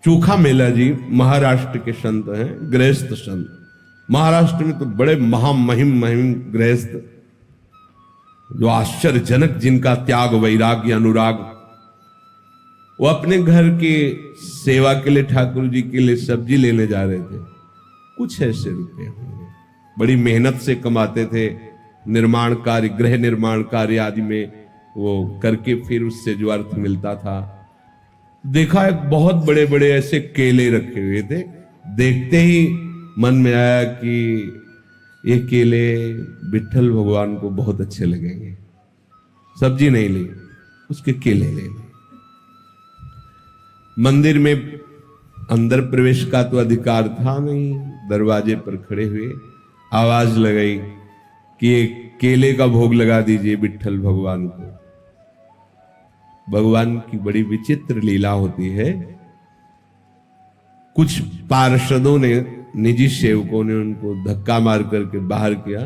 चोखा मेला जी महाराष्ट्र के संत हैं, गृहस्थ संत। महाराष्ट्र में तो बड़े महामहिम महिम गृहस्थ, जो आश्चर्यजनक, जिनका त्याग वैराग्य अनुराग। वो अपने घर की सेवा के लिए ठाकुर जी के लिए सब्जी लेने जा रहे थे। कुछ ऐसे रुपए होंगे, बड़ी मेहनत से कमाते थे, निर्माण कार्य, गृह निर्माण कार्य आदि में वो करके फिर उससे जो अर्थ मिलता था। देखा एक बहुत बड़े बड़े ऐसे केले रखे हुए थे। देखते ही मन में आया कि ये केले विठल भगवान को बहुत अच्छे लगेंगे। सब्जी नहीं ली, उसके केले ले ली। मंदिर में अंदर प्रवेश का तो अधिकार था नहीं। दरवाजे पर खड़े हुए आवाज लगाई कि ये केले का भोग लगा दीजिए विठल भगवान को। भगवान की बड़ी विचित्र लीला होती है। कुछ पार्षदों ने, निजी सेवकों ने उनको धक्का मार करके बाहर किया।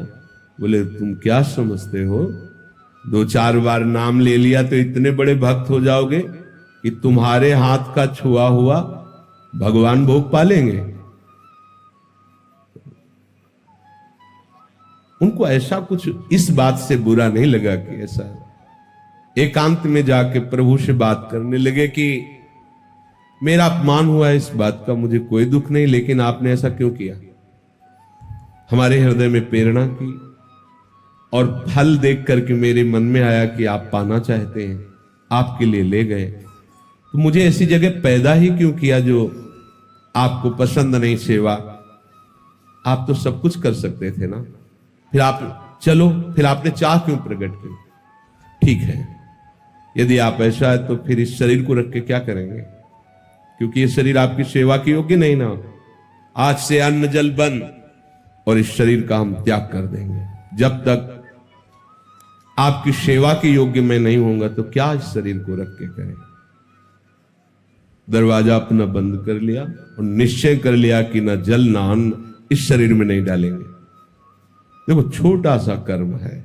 बोले तुम क्या समझते हो, 2-4 बार नाम ले लिया तो इतने बड़े भक्त हो जाओगे कि तुम्हारे हाथ का छुआ हुआ भगवान भोग पालेंगे। उनको ऐसा कुछ इस बात से बुरा नहीं लगा कि ऐसा, एकांत में जाके प्रभु से बात करने लगे कि मेरा अपमान हुआ है, इस बात का मुझे कोई दुख नहीं, लेकिन आपने ऐसा क्यों किया। हमारे हृदय में प्रेरणा की और फल देख करके मेरे मन में आया कि आप पाना चाहते हैं, आपके लिए ले गए। तो मुझे ऐसी जगह पैदा ही क्यों किया जो आपको पसंद नहीं सेवा। आप तो सब कुछ कर सकते थे ना, फिर आप चलो, फिर आपने चाह क्यों प्रकट की। ठीक है, यदि आप ऐसा है तो फिर इस शरीर को रख के क्या करेंगे, क्योंकि ये शरीर आपकी सेवा के योग्य नहीं ना। आज से अन्न जल बंद और इस शरीर का हम त्याग कर देंगे। जब तक आपकी सेवा के योग्य मैं नहीं होऊंगा तो क्या इस शरीर को रख के करें। दरवाजा अपना बंद कर लिया और निश्चय कर लिया कि ना जल ना अन्न इस शरीर में नहीं डालेंगे। देखो छोटा सा कर्म है,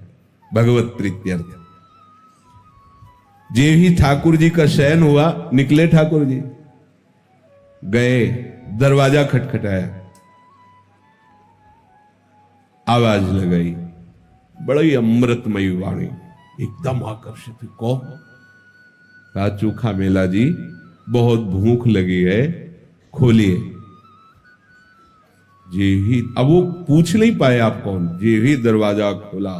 भगवत प्रीत्यर्थ। जे ही ठाकुर जी का शयन हुआ, निकले ठाकुर जी, गए, दरवाजा खटखटाया, आवाज लगाई, बड़ी अमृतमयी वाणी, एकदम आकर्षित हुई। कौन? कहा चोखा मेला जी, बहुत भूख लगी है, खोलिए। जे ही, अब वो पूछ नहीं पाए आप कौन, जे ही दरवाजा खोला,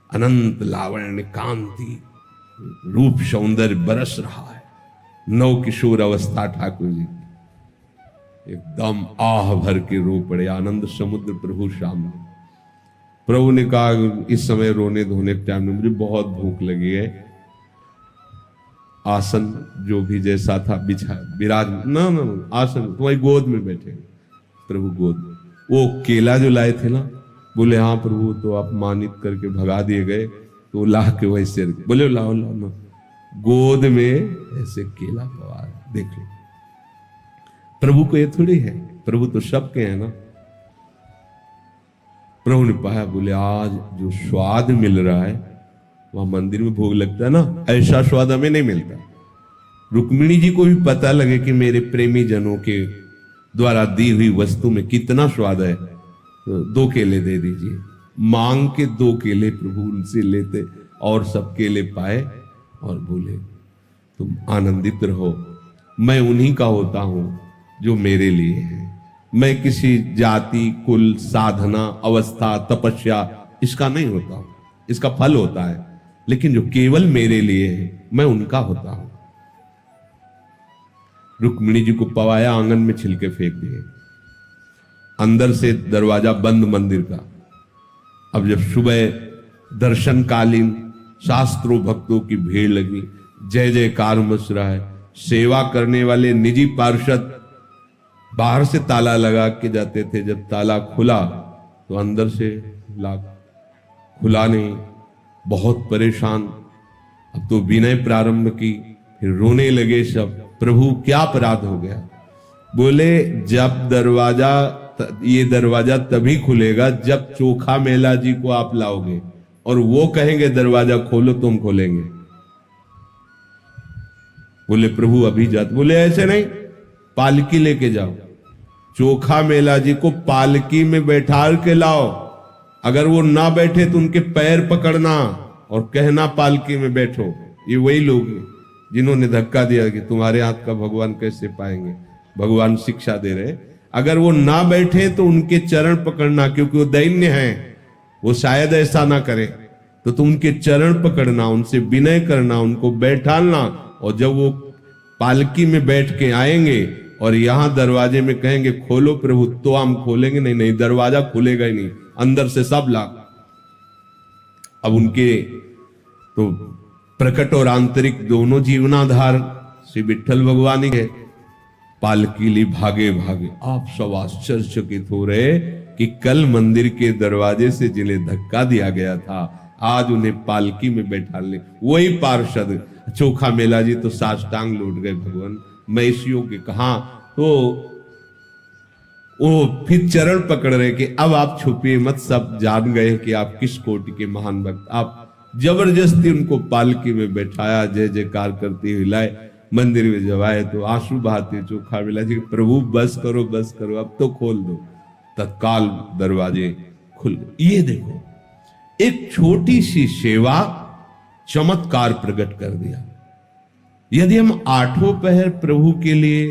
अनंत लावण्य कांति रूप सौंदर्य बरस रहा है। नव किशोर अवस्था ठाकुर जी, एकदम आह भर के रो पड़े। आनंद समुद्र प्रभु सामने। प्रभु ने कहा इस समय रोने धोने के टाइम में मुझे बहुत भूख लगी है। आसन जो भी जैसा था बिछा, विराज ना आसन तुम्हारी गोद में बैठे। प्रभु गोद, वो केला जो लाए थे ना, बोले हाँ प्रभु, तो आप मानित करके भगा दिए गए, तो ला के वैसे बोले लाओ लाओ ना, गोद में ऐसे केला पवार। देख लो, प्रभु को ये थोड़ी है, प्रभु तो सबके हैं ना। प्रभु ने पाया, बोले आज जो स्वाद मिल रहा है वहां मंदिर में भोग लगता है ना, ऐसा स्वाद हमें नहीं मिलता। रुक्मिणी जी को भी पता लगे कि मेरे प्रेमी जनों के द्वारा दी हुई वस्तु में कितना स्वाद है, तो 2 केले दे दीजिए। मांग के 2 केले प्रभु उनसे लेते और सब केले पाए और बोले तुम आनंदित रहो, मैं उन्हीं का होता हूं जो मेरे लिए है। मैं किसी जाति, कुल, साधना, अवस्था, तपस्या इसका नहीं होता हूं, इसका फल होता है, लेकिन जो केवल मेरे लिए है मैं उनका होता हूं। रुक्मिणी जी को पवाया, आंगन में छिलके फेंक दिए। अंदर से दरवाजा बंद मंदिर का। अब जब सुबह दर्शनकालीन शास्त्रों भक्तों की भीड़ लगी, जय जयकार मच रहा है। सेवा करने वाले निजी पार्षद बाहर से ताला लगा के जाते थे, जब ताला खुला तो अंदर से खुला नहीं, बहुत परेशान। अब तो विनय प्रारंभ की, फिर रोने लगे सब, प्रभु क्या अपराध हो गया। बोले जब ये दरवाजा तभी खुलेगा जब चोखा मेला जी को आप लाओगे और वो कहेंगे दरवाजा खोलो, तुम खोलेंगे। बोले प्रभु अभी जाते। बोले ऐसे नहीं, पालकी लेके जाओ, चोखा मेला जी को पालकी में बैठा के लाओ। अगर वो ना बैठे तो उनके पैर पकड़ना और कहना पालकी में बैठो। ये वही लोग हैं जिन्होंने धक्का दिया कि तुम्हारे हाथ का भगवान कैसे पाएंगे। भगवान शिक्षा दे रहे, अगर वो ना बैठे तो उनके चरण पकड़ना, क्योंकि वो दैन्य हैं, वो शायद ऐसा ना करे, तो तुम उनके चरण पकड़ना, उनसे विनय करना, उनको बैठालना। और जब वो पालकी में बैठ के आएंगे और यहां दरवाजे में कहेंगे खोलो प्रभु, तो हम खोलेंगे नहीं, नहीं दरवाजा खुलेगा ही नहीं, अंदर से सब लाग। अब उनके तो प्रकट और आंतरिक दोनों जीवनाधार श्री विठ्ठल भगवान ही है। पालकी ली भागे भागे। आप सब आश्चर्यचकित हो रहे कि कल मंदिर के दरवाजे से जिन्हें धक्का दिया गया था, आज उन्हें पालकी में बैठाने वही पार्षद चोखा मेला जी तो साष्टांग लौट गए भगवान महिषियों के। कहा तो वो फिर चरण पकड़ रहे कि अब आप छुपिए मत, सब जान गए कि आप किस कोटि के महान भक्त। आप जबरदस्ती उनको पालकी में बैठाया, जय जयकार करते हुए लाए। मंदिर में जब आए तो आंसू बहाते चोखा मेला जी, प्रभु बस करो बस करो, अब तो खोल दो। तत्काल दरवाजे खुल गए। ये देखो, एक छोटी सी सेवा चमत्कार प्रकट कर दिया। यदि हम आठों पहर प्रभु के लिए,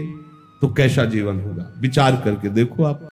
तो कैसा जीवन होगा, विचार करके देखो आप।